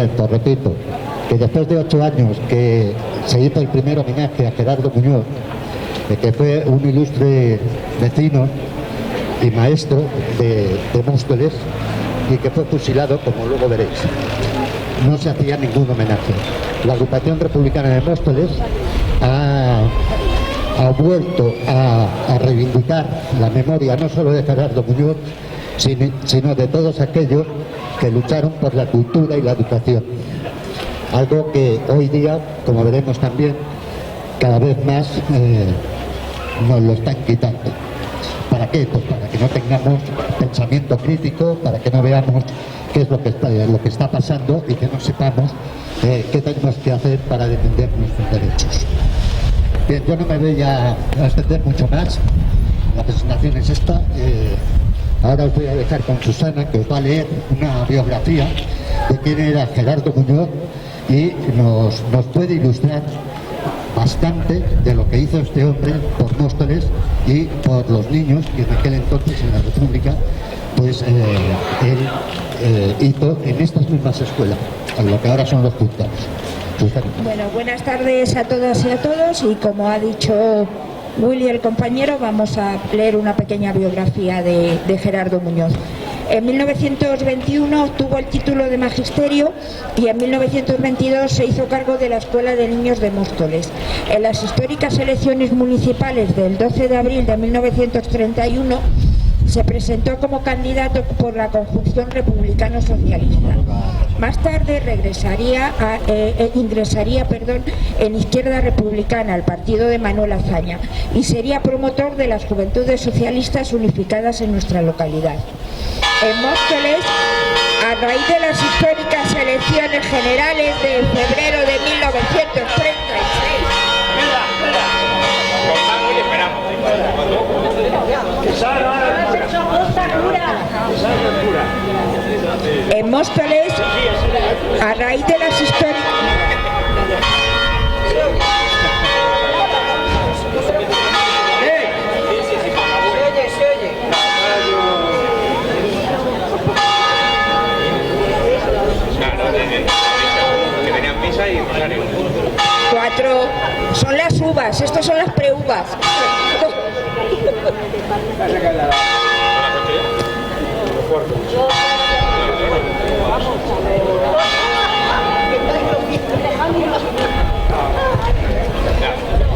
comienzo, repito, que después de 8 años que se hizo el primer homenaje a Gerardo Muñoz, que fue un ilustre vecino y maestro de Móstoles y que fue fusilado, como luego veréis, no se hacía ningún homenaje. La agrupación republicana de Móstoles ha vuelto a reivindicar la memoria no solo de Gerardo Muñoz, sino de todos aquellos que lucharon por la cultura y la educación. Algo que hoy día, como veremos también, cada vez más nos lo están quitando. ¿Para qué? Pues para que no tengamos pensamiento crítico, para que no veamos qué es lo que está pasando y que no sepamos qué tenemos que hacer para defender nuestros derechos. Bien, yo no me voy a extender mucho más. La presentación es esta. Ahora os voy a dejar con Susana, que os va a leer una biografía de quién era Gerardo Muñoz y nos puede ilustrar bastante de lo que hizo este hombre por Móstoles y por los niños que en aquel entonces en la República pues él hizo en estas mismas escuelas, en lo que ahora son los juzgados. Bueno, buenas tardes a todas y a todos, y como ha dicho Willy, el compañero, vamos a leer una pequeña biografía de Gerardo Muñoz. En 1921 obtuvo el título de magisterio y en 1922 se hizo cargo de la Escuela de Niños de Móstoles. En las históricas elecciones municipales del 12 de abril de 1931 se presentó como candidato por la conjunción republicano-socialista. Más tarde ingresaría en Izquierda Republicana, el partido de Manuel Azaña, y sería promotor de las Juventudes Socialistas unificadas en nuestra localidad. En Móstoles, a raíz de las históricas elecciones generales de febrero de 1936, en Móstoles, a raíz de las históricas... Cuatro son las uvas, estos son las preuvas.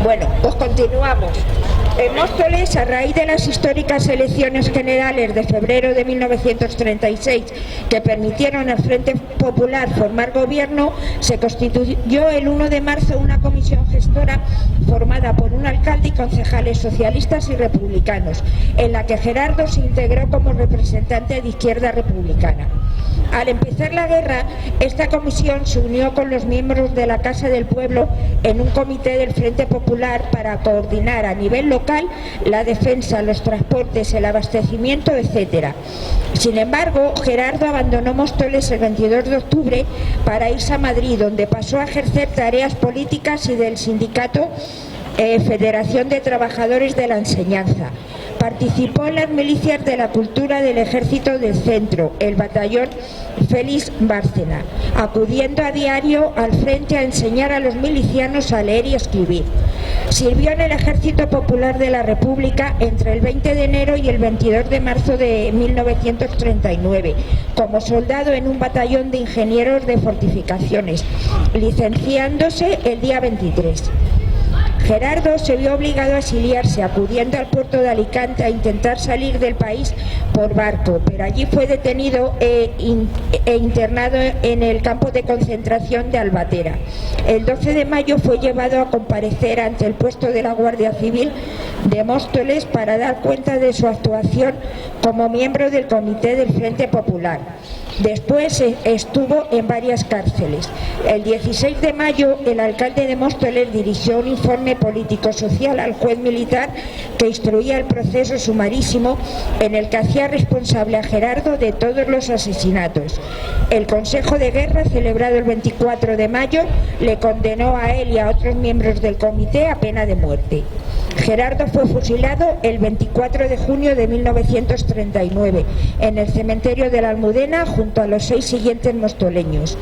Bueno, pues continuamos. En Móstoles, a raíz de las históricas elecciones generales de febrero de 1936 que permitieron al Frente Popular formar gobierno, se constituyó el 1 de marzo una comisión gestora formada por un alcalde y concejales socialistas y republicanos, en la que Gerardo se integró como representante de Izquierda Republicana. Al empezar la guerra, esta comisión se unió con los miembros de la Casa del Pueblo en un comité del Frente Popular para coordinar a nivel local la defensa, los transportes, el abastecimiento, etc. Sin embargo, Gerardo abandonó Móstoles el 22 de octubre para irse a Madrid, donde pasó a ejercer tareas políticas y del sindicato Federación de Trabajadores de la Enseñanza. Participó en las milicias de la cultura del Ejército del Centro, el batallón Félix Bárcena, acudiendo a diario al frente a enseñar a los milicianos a leer y escribir. Sirvió en el Ejército Popular de la República entre el 20 de enero y el 22 de marzo de 1939, como soldado en un batallón de ingenieros de fortificaciones, licenciándose el día 23. Gerardo se vio obligado a exiliarse, acudiendo al puerto de Alicante a intentar salir del país por barco, pero allí fue detenido e internado en el campo de concentración de Albatera. El 12 de mayo fue llevado a comparecer ante el puesto de la Guardia Civil de Móstoles para dar cuenta de su actuación como miembro del Comité del Frente Popular. Después estuvo en varias cárceles. El 16 de mayo, el alcalde de Móstoles dirigió un informe político-social al juez militar que instruía el proceso sumarísimo en el que hacía responsable a Gerardo de todos los asesinatos. El Consejo de Guerra, celebrado el 24 de mayo, le condenó a él y a otros miembros del comité a pena de muerte. Gerardo fue fusilado el 24 de junio de 1939 en el cementerio de la Almudena junto a los 6 siguientes mostoleños.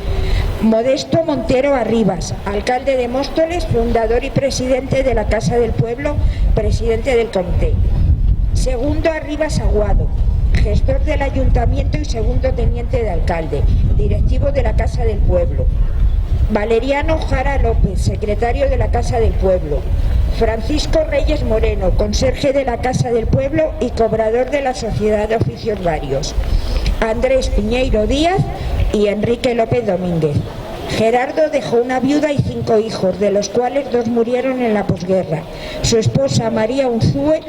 Modesto Montero Arribas, alcalde de Móstoles, fundador y presidente de la Casa del Pueblo, presidente del comité. Segundo Arribas Aguado, gestor del ayuntamiento y segundo teniente de alcalde, directivo de la Casa del Pueblo. Valeriano Jara López, secretario de la Casa del Pueblo. Francisco Reyes Moreno, conserje de la Casa del Pueblo y cobrador de la Sociedad de Oficios Varios. Andrés Piñeiro Díaz y Enrique López Domínguez. Gerardo dejó una viuda y 5 hijos, de los cuales 2 murieron en la posguerra. Su esposa, María Unzúe,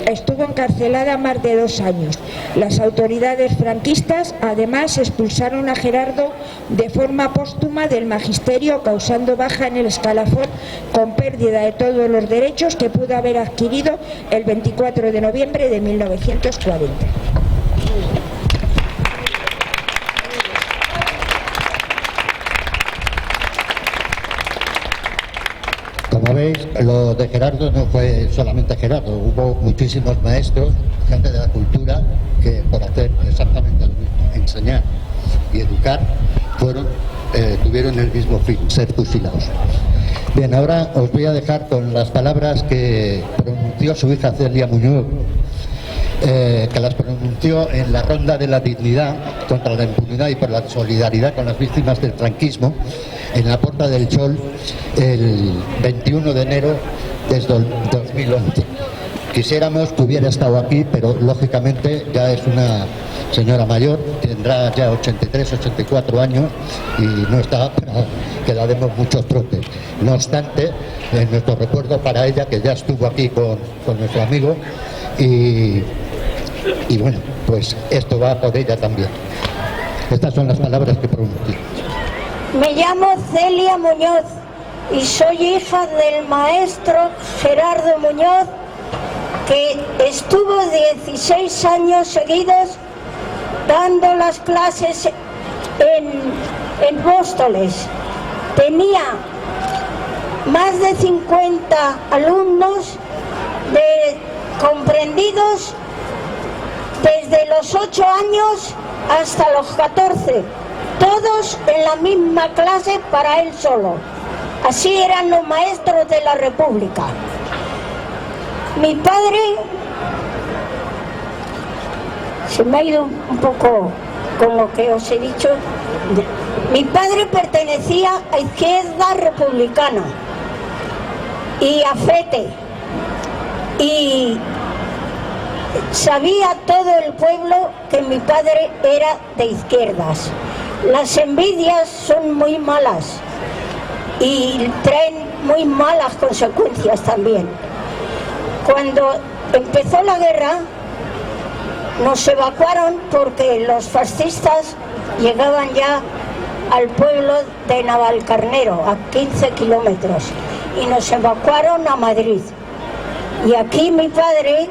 estuvo encarcelada más de 2 años. Las autoridades franquistas, además, expulsaron a Gerardo de forma póstuma del magisterio, causando baja en el escalafón, con pérdida de todos los derechos que pudo haber adquirido el 24 de noviembre de 1940. Como veis, lo de Gerardo no fue solamente Gerardo, hubo muchísimos maestros, gente de la cultura, que por hacer exactamente lo mismo, enseñar y educar, tuvieron el mismo fin, ser fusilados. Bien, ahora os voy a dejar con las palabras que pronunció su hija Celia Muñoz, que las pronunció en la Ronda de la Dignidad contra la impunidad y por la solidaridad con las víctimas del franquismo en la Puerta del Sol el 21 de enero de 2011. Quisiéramos que hubiera estado aquí, pero lógicamente ya es una señora mayor, tendrá ya 83, 84 años y no está para que la demos muchos trotes. No obstante, en nuestro recuerdo para ella, que ya estuvo aquí con nuestro amigo, y bueno, pues esto va por ella también. Estas son las palabras que pronuncié. Me llamo Celia Muñoz y soy hija del maestro Gerardo Muñoz, que estuvo 16 años seguidos dando las clases en Móstoles. Tenía más de 50 alumnos comprendidos desde los 8 años hasta los 14, todos en la misma clase para él solo. Así eran los maestros de la República. Mi padre, se me ha ido un poco con lo que os he dicho, mi padre pertenecía a Izquierda Republicana y a FETE, y sabía todo el pueblo que mi padre era de izquierdas. Las envidias son muy malas y traen muy malas consecuencias también. Cuando empezó la guerra nos evacuaron porque los fascistas llegaban ya al pueblo de Navalcarnero, a 15 kilómetros, y nos evacuaron a Madrid. Y aquí mi padre,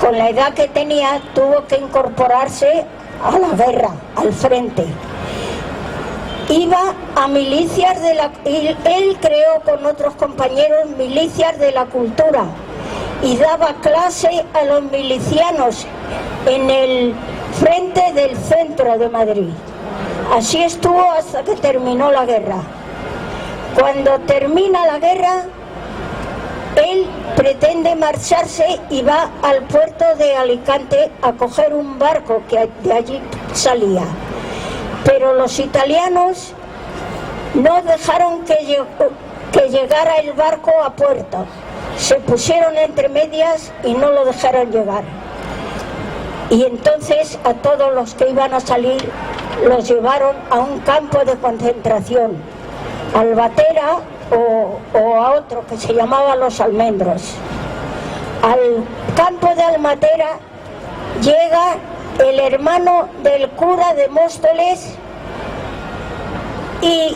con la edad que tenía, tuvo que incorporarse a la guerra, al frente. Iba a milicias él creó con otros compañeros milicias de la cultura y daba clase a los milicianos en el frente del centro de Madrid. Así estuvo hasta que terminó la guerra. Cuando termina la guerra, él pretende marcharse y va al puerto de Alicante a coger un barco que de allí salía. Pero los italianos no dejaron que llegara el barco a puerto. Se pusieron entre medias y no lo dejaron llegar. Y entonces a todos los que iban a salir los llevaron a un campo de concentración, Albatera o a otro que se llamaba Los Almendros. Al campo de Almatera llega el hermano del cura de Móstoles y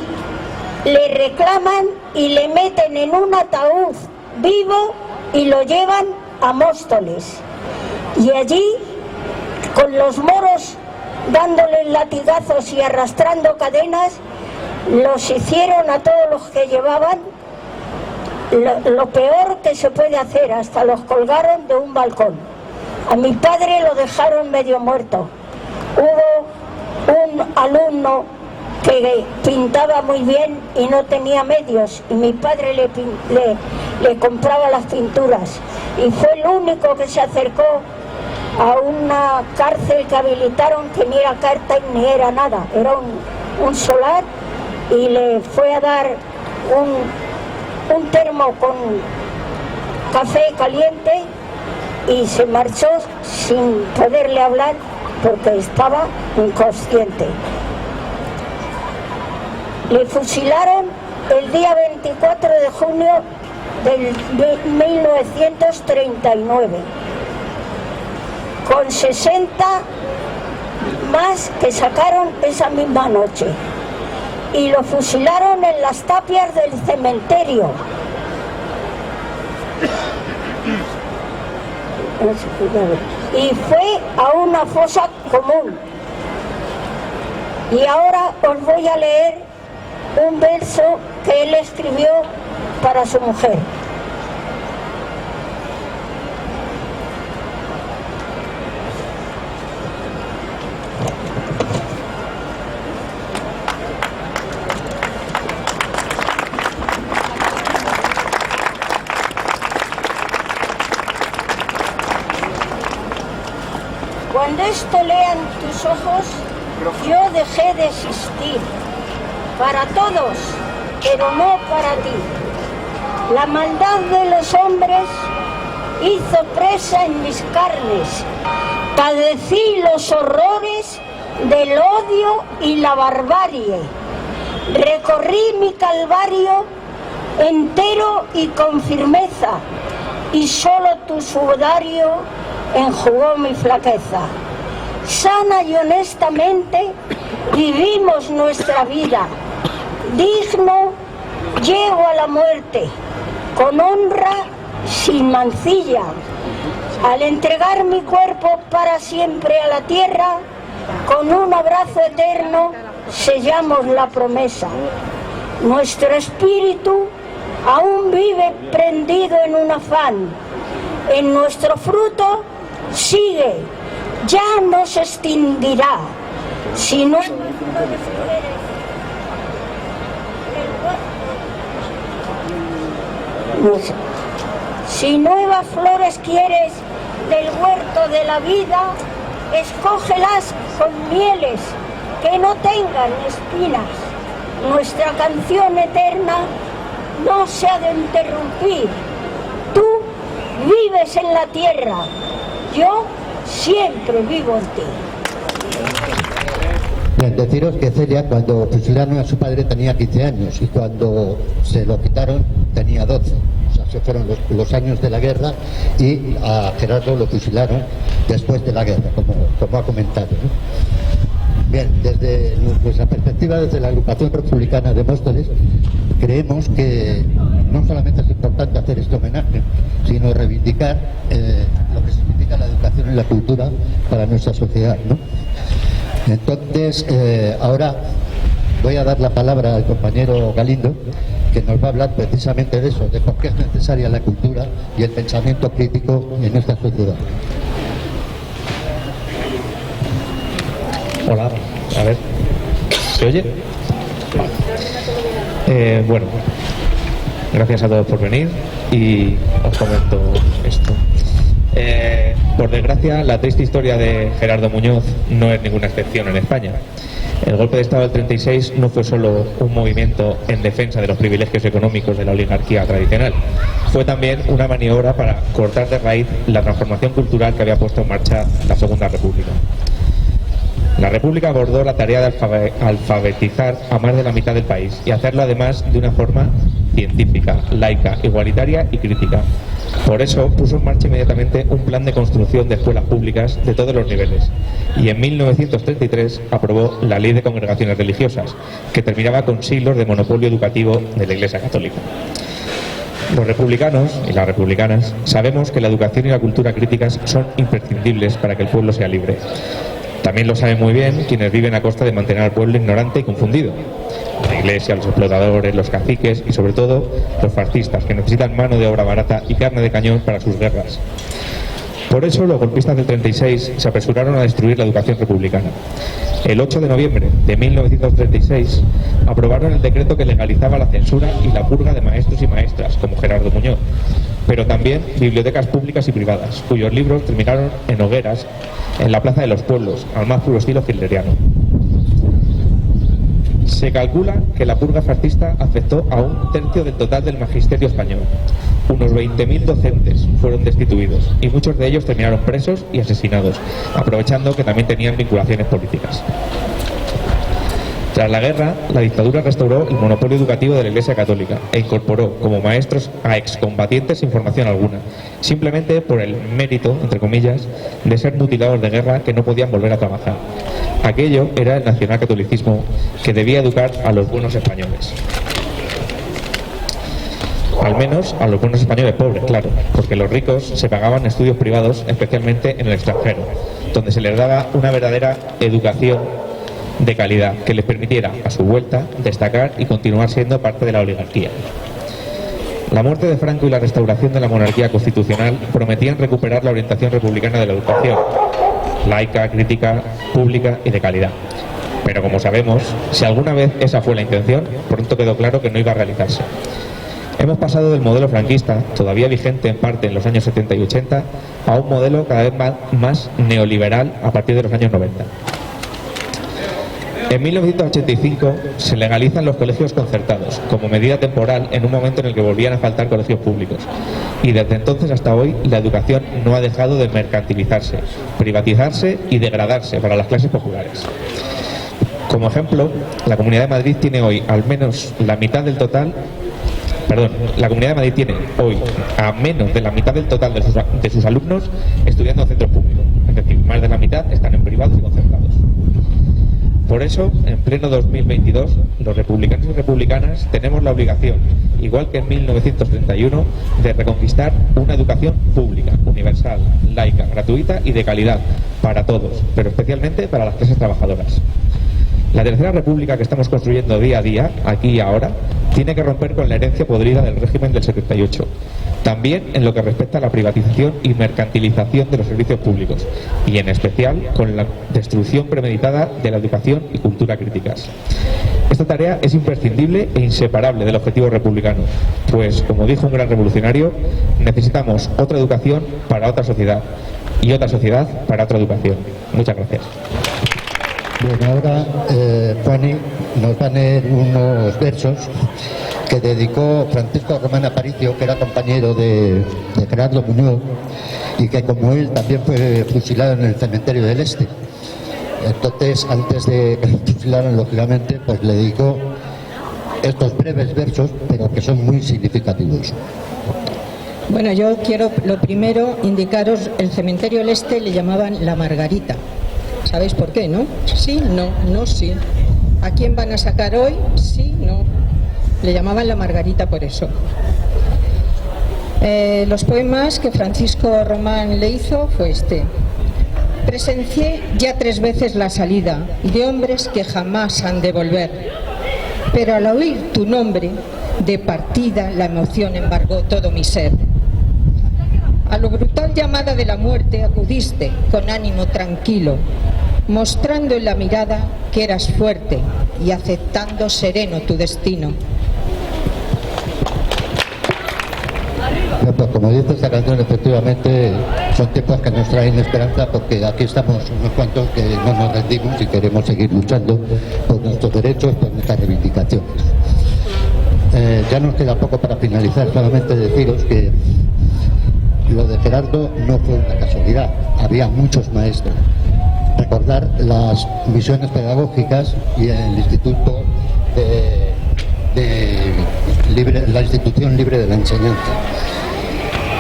le reclaman y le meten en un ataúd vivo y lo llevan a Móstoles. Y allí, con los moros dándoles latigazos y arrastrando cadenas, los hicieron a todos los que llevaban lo peor que se puede hacer, hasta los colgaron de un balcón. A mi padre lo dejaron medio muerto. Hubo un alumno que pintaba muy bien y no tenía medios, y mi padre le compraba las pinturas, y fue el único que se acercó a una cárcel que habilitaron, que ni era carta ni era nada, era un solar, y le fue a dar un termo con café caliente y se marchó sin poderle hablar porque estaba inconsciente. Le fusilaron el día 24 de junio de 1939, con 60 más que sacaron esa misma noche, y lo fusilaron en las tapias del cementerio. Y fue a una fosa común. Y ahora os voy a leer un verso que él escribió para su mujer. Cuando esto lean tus ojos, yo dejé de existir. Para todos, pero no para ti. La maldad de los hombres hizo presa en mis carnes. Padecí los horrores del odio y la barbarie. Recorrí mi calvario entero y con firmeza, y solo tu sudario enjugó mi flaqueza. Sana y honestamente vivimos nuestra vida. Digno llego a la muerte, con honra sin mancilla. Al entregar mi cuerpo para siempre a la tierra, con un abrazo eterno sellamos la promesa. Nuestro espíritu aún vive prendido en un afán. En nuestro fruto sigue, ya no se extinguirá, sino si nuevas flores quieres del huerto de la vida, escógelas con mieles que no tengan espinas. Nuestra canción eterna no se ha de interrumpir. Tú vives en la tierra, yo siempre vivo en ti. Bien, deciros que Celia, cuando fusilaron a su padre, tenía 15 años, y cuando se lo quitaron tenía 12. O sea, se fueron los años de la guerra, y a Gerardo lo fusilaron después de la guerra, como ha comentado, ¿no? Bien, desde nuestra perspectiva, desde la agrupación republicana de Móstoles, creemos que no solamente es importante hacer este homenaje, sino reivindicar lo que significa la educación y la cultura para nuestra sociedad, ¿no? Entonces, ahora voy a dar la palabra al compañero Galindo, que nos va a hablar precisamente de eso, de por qué es necesaria la cultura y el pensamiento crítico en esta sociedad. Hola, a ver, ¿se oye? Vale. Bueno, gracias a todos por venir y os comento esto. Por desgracia, la triste historia de Gerardo Muñoz no es ninguna excepción en España. El golpe de Estado del 36 no fue solo un movimiento en defensa de los privilegios económicos de la oligarquía tradicional, fue también una maniobra para cortar de raíz la transformación cultural que había puesto en marcha la Segunda República. La República abordó la tarea de alfabetizar a más de la mitad del país y hacerlo además de una forma científica, laica, igualitaria y crítica. Por eso puso en marcha inmediatamente un plan de construcción de escuelas públicas de todos los niveles, y en 1933 aprobó la Ley de Congregaciones Religiosas, que terminaba con siglos de monopolio educativo de la Iglesia Católica. Los republicanos y las republicanas sabemos que la educación y la cultura críticas son imprescindibles para que el pueblo sea libre. También lo saben muy bien quienes viven a costa de mantener al pueblo ignorante y confundido. La Iglesia, los explotadores, los caciques y sobre todo los fascistas, que necesitan mano de obra barata y carne de cañón para sus guerras. Por eso los golpistas del 36 se apresuraron a destruir la educación republicana. El 8 de noviembre de 1936 aprobaron el decreto que legalizaba la censura y la purga de maestros y maestras, como Gerardo Muñoz, pero también bibliotecas públicas y privadas, cuyos libros terminaron en hogueras en la Plaza de los Pueblos, al más puro estilo hitleriano. Se calcula que la purga fascista afectó a 1/3 del total del magisterio español. Unos 20.000 docentes fueron destituidos y muchos de ellos terminaron presos y asesinados, aprovechando que también tenían vinculaciones políticas. Tras la guerra, la dictadura restauró el monopolio educativo de la Iglesia Católica e incorporó como maestros a excombatientes sin formación alguna, simplemente por el mérito, entre comillas, de ser mutilados de guerra que no podían volver a trabajar. Aquello era el nacionalcatolicismo que debía educar a los buenos españoles. Al menos a los buenos españoles pobres, claro, porque los ricos se pagaban estudios privados, especialmente en el extranjero, donde se les daba una verdadera educación de calidad que les permitiera, a su vuelta, destacar y continuar siendo parte de la oligarquía. La muerte de Franco y la restauración de la monarquía constitucional prometían recuperar la orientación republicana de la educación, laica, crítica, pública y de calidad. Pero como sabemos, si alguna vez esa fue la intención, pronto quedó claro que no iba a realizarse. Hemos pasado del modelo franquista, todavía vigente en parte en los años 70 y 80, a un modelo cada vez más neoliberal a partir de los años 90. En 1985 se legalizan los colegios concertados como medida temporal en un momento en el que volvían a faltar colegios públicos. Y desde entonces hasta hoy la educación no ha dejado de mercantilizarse, privatizarse y degradarse para las clases populares. Como ejemplo, la Comunidad de Madrid tiene hoy al menos la mitad del total. La Comunidad de Madrid tiene hoy a menos de la mitad del total de sus alumnos estudiando en centros públicos. Es decir, más de la mitad están en privados y concertados. Por eso, en pleno 2022, los republicanos y republicanas tenemos la obligación, igual que en 1931, de reconquistar una educación pública, universal, laica, gratuita y de calidad para todos, pero especialmente para las clases trabajadoras. La tercera república que estamos construyendo día a día, aquí y ahora, tiene que romper con la herencia podrida del régimen del 78. También en lo que respecta a la privatización y mercantilización de los servicios públicos, y en especial con la destrucción premeditada de la educación y cultura críticas. Esta tarea es imprescindible e inseparable del objetivo republicano, pues, como dijo un gran revolucionario, necesitamos otra educación para otra sociedad y otra sociedad para otra educación. Muchas gracias. Bueno, ahora Fanny nos va a leer unos versos que dedicó Francisco Román Aparicio, que era compañero de Gerardo Muñoz y que, como él, también fue fusilado en el cementerio del Este. Entonces, antes de que lo fusilaran, lógicamente, pues le dedicó estos breves versos, pero que son muy significativos. Bueno, yo quiero, lo primero, indicaros, el cementerio del Este le llamaban La Margarita. ¿Sabéis por qué, no? Sí, no, no, sí. ¿A quién van a sacar hoy? Sí, no. Le llamaban La Margarita por eso. Los poemas que Francisco Román le hizo fue este. Presencié ya 3 veces la salida de hombres que jamás han de volver, pero al oír tu nombre de partida la emoción embargó todo mi ser. A lo brutal llamada de la muerte acudiste con ánimo tranquilo, mostrando en la mirada que eras fuerte y aceptando sereno tu destino. Pues como dice esta canción, efectivamente son tiempos que nos traen esperanza, porque aquí estamos unos cuantos que no nos rendimos y queremos seguir luchando por nuestros derechos, por nuestras reivindicaciones. Ya nos queda poco para finalizar, solamente deciros que lo de Gerardo no fue una casualidad, había muchos maestros. Recordar las misiones pedagógicas y el Instituto la Institución Libre de la Enseñanza.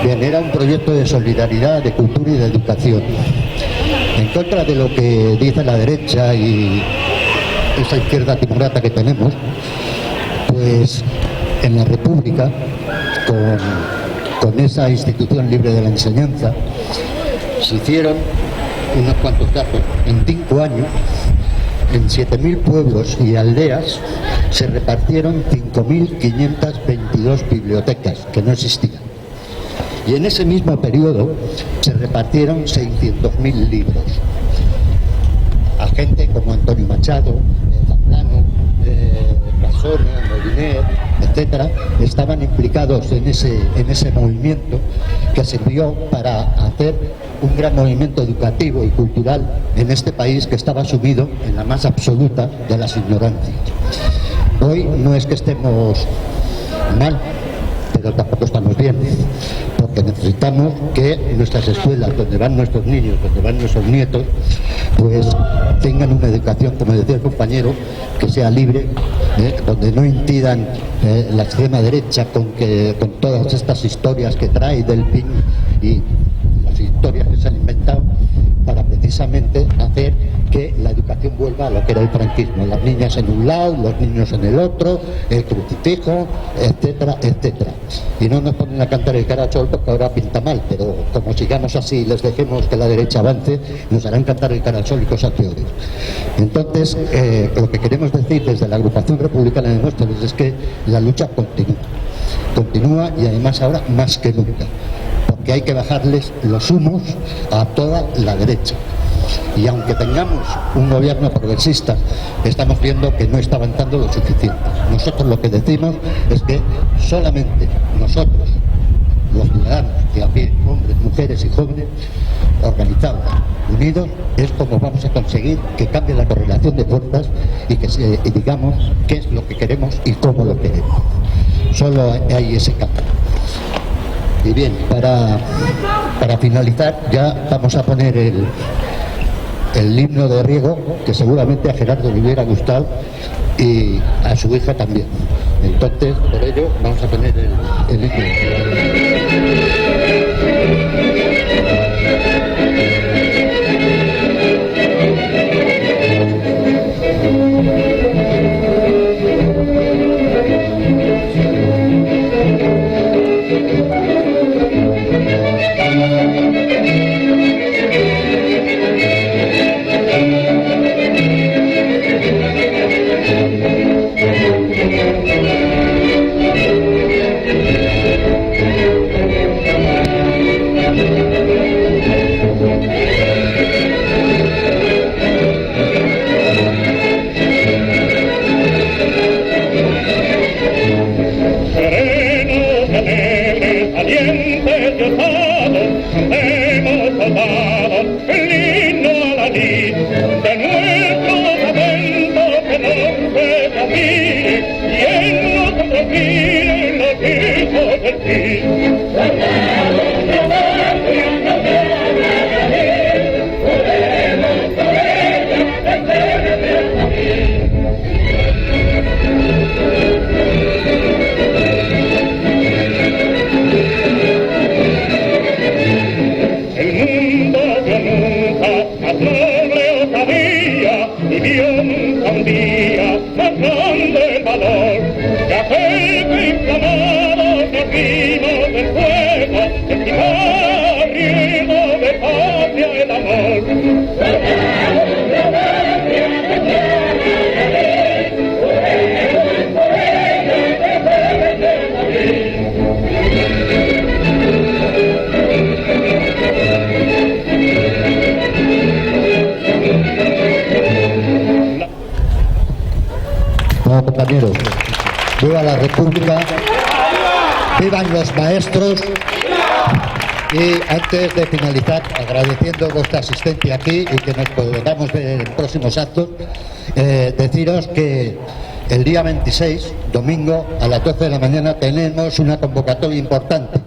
Bien, era un proyecto de solidaridad, de cultura y de educación. En contra de lo que dice la derecha y esa izquierda timorata que tenemos, pues en la República, con esa Institución Libre de la Enseñanza, se hicieron unos cuantos datos. En 5 años, en 7.000 pueblos y aldeas se repartieron 5.522 bibliotecas que no existían. Y en ese mismo periodo se repartieron 600.000 libros. A gente como Antonio Machado, Zambrano, Casona, Moliner, etcétera, estaban implicados en ese movimiento que sirvió para hacer un gran movimiento educativo y cultural en este país que estaba sumido en la más absoluta de las ignorancias. Hoy no es que estemos mal, pero tampoco estamos bien, porque necesitamos que nuestras escuelas, donde van nuestros niños, donde van nuestros nietos, pues tengan una educación, como decía el compañero, que sea libre, donde no impidan la extrema derecha con todas estas historias que trae del PIN y las historias que se han inventado, para precisamente hacer que la educación vuelva a lo que era el franquismo, las niñas en un lado, los niños en el otro, el crucifijo, etcétera, etcétera. Y no nos ponen a cantar el carachol porque ahora pinta mal, pero como sigamos así y les dejemos que la derecha avance, nos harán cantar el carachol y cosas peores. Entonces, lo que queremos decir desde la agrupación republicana de Móstoles es que la lucha continúa y además ahora más que nunca, porque hay que bajarles los humos a toda la derecha. Y aunque tengamos un gobierno progresista, estamos viendo que no está avanzando lo suficiente. Nosotros lo que decimos es que solamente nosotros, los ciudadanos de a pie, hombres, mujeres y jóvenes, organizados, unidos, es como vamos a conseguir que cambie la correlación de fuerzas y que digamos qué es lo que queremos y cómo lo queremos. Solo hay ese cambio. Y bien, para finalizar ya vamos a poner el himno de Riego, que seguramente a Gerardo le hubiera gustado y a su hija también. Entonces, por ello, vamos a poner el himno. Bueno, compañeros, viva la República, vivan los maestros. Y antes de finalizar, agradeciendo vuestra asistencia aquí y que nos podamos ver en próximos actos, deciros que el día 26, domingo, a las 12 de la mañana, tenemos una convocatoria importante,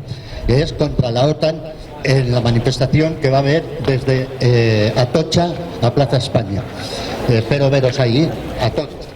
que es contra la OTAN, en la manifestación que va a haber desde Atocha a Plaza España. Espero veros ahí, a todos.